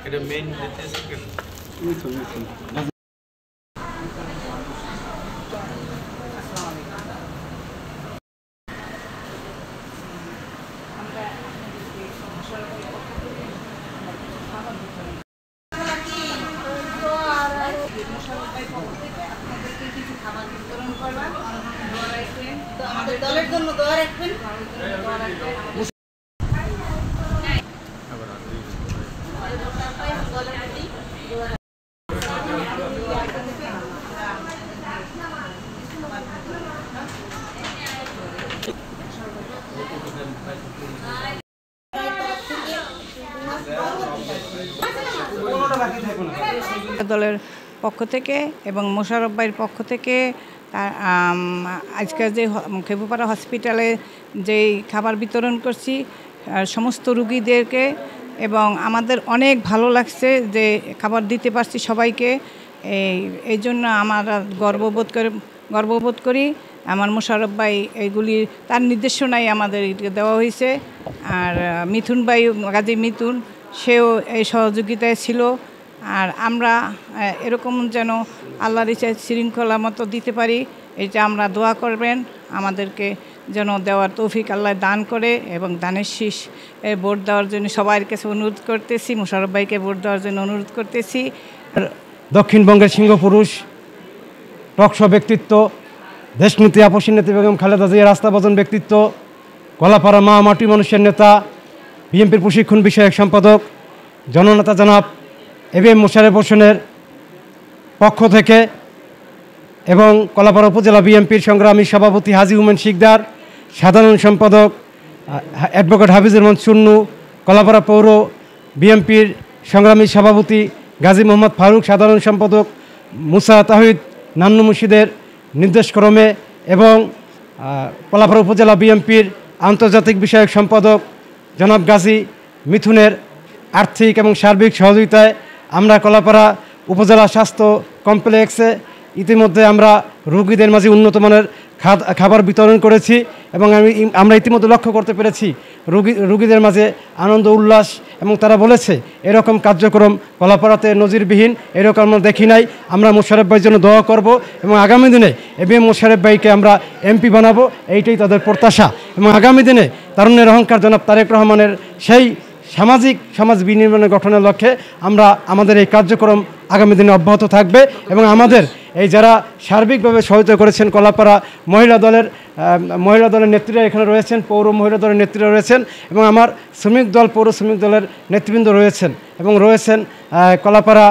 এটা মেইন দিতে সেকেন্ড আমাদের দলের জন্য দোয়া রাখবেন। দলের পক্ষ থেকে এবং মোশাররফ ভাইয়ের পক্ষ থেকে আজকের যে খেপুপাড়া হসপিটালে যেই খাবার বিতরণ করছি সমস্ত রুগীদেরকে, এবং আমাদের অনেক ভালো লাগছে যে খাবার দিতে পারছি সবাইকে। এই জন্য আমরা গর্ববোধ করি। আমার মোশাররফ ভাই এইগুলি তার নির্দেশনায় আমাদের দেওয়া হয়েছে। আর মিথুন ভাই, গাজী মিথুন, সেও এই সহযোগিতায় ছিল। আর আমরা এরকম যেন আল্লাহর ইচ্ছায় শৃঙ্খলা মতো দিতে পারি, এটা আমরা দোয়া করবেন। আমাদেরকে যেন দেওয়ার তৌফিক আল্লাহ দান করে, এবং দানের শীষ ভোট দেওয়ার জন্য সবার কাছে অনুরোধ করতেছি। মোশাররফ ভাইকে ভোট দেওয়ার জন্য অনুরোধ করতেছি। দক্ষিণবঙ্গের সিংহপুরুষ টকশো ব্যক্তিত্ব, দেশনীতি আপসী নেত্রী বেগম খালেদা জিয়ার আস্থাভাজন ব্যক্তিত্ব, কলাপাড়া মা মাটি মানুষের নেতা, বিএনপির প্রশিক্ষণ বিষয়ক সম্পাদক জননেতা জনাব এবিএম মোশাররফ হোসেনের পক্ষ থেকে, এবং কলাপাড়া উপজেলা বিএনপির সংগ্রামী সভাপতি হাজী উমেন শিকদার, সাধারণ সম্পাদক অ্যাডভোকেট হাফিজুর রহমান চুন্নু, কলাপাড়া পৌর বিএনপির সংগ্রামী সভাপতি গাজী মোহাম্মদ ফারুক, সাধারণ সম্পাদক মুসা তাহিদ নান্নু মুর্শিদের নির্দেশক্রমে, এবং কলাপাড়া উপজেলা বিএনপির আন্তর্জাতিক বিষয়ক সম্পাদক জনাব গাজী মিথুনের আর্থিক এবং সার্বিক সহযোগিতায় আমরা কলাপাড়া উপজেলা স্বাস্থ্য কমপ্লেক্সে ইতিমধ্যে আমরা রোগীদের মাঝে উন্নত মানের খাবার বিতরণ করেছি, এবং আমরা ইতিমধ্যে লক্ষ্য করতে পেরেছি রোগীদের মাঝে আনন্দ উল্লাস, এবং তারা বলেছে এরকম কার্যক্রম কলাপাড়াতে নজিরবিহীন, এরকম আমরা দেখি নাই। আমরা মোশাররফ ভাইয়ের জন্য দোয়া করব, এবং আগামী দিনে এবিএম মোশাররফ ভাইকে আমরা এমপি বানাবো, এইটাই তাদের প্রত্যাশা। এবং আগামী দিনে তারুণ্যের অহংকার জনাব তারেক রহমানের সেই সমাজ বিনির্মাণের গঠনের লক্ষ্যে আমরা আমাদের এই কার্যক্রম আগামী দিনে অব্যাহত থাকবে। এবং আমাদের এই যারা সার্বিকভাবে সহায়তা করেছেন, কলাপাড়া মহিলা দলের নেত্রীরা এখানে রয়েছেন, পৌর মহিলা দলের নেত্রীরা রয়েছেন, এবং আমার শ্রমিক দল, পৌর শ্রমিক দলের নেতৃবৃন্দ রয়েছেন, এবং রয়েছেন কলাপাড়া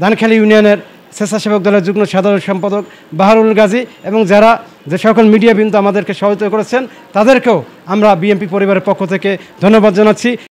ধানখালী ইউনিয়নের স্বেচ্ছাসেবক দলের যুগ্ম সাধারণ সম্পাদক বাহারুল গাজী, এবং যে সকল মিডিয়াবৃন্দ আমাদেরকে সহায়তা করেছেন তাদেরকেও আমরা বিএনপি পরিবারের পক্ষ থেকে ধন্যবাদ জানাচ্ছি।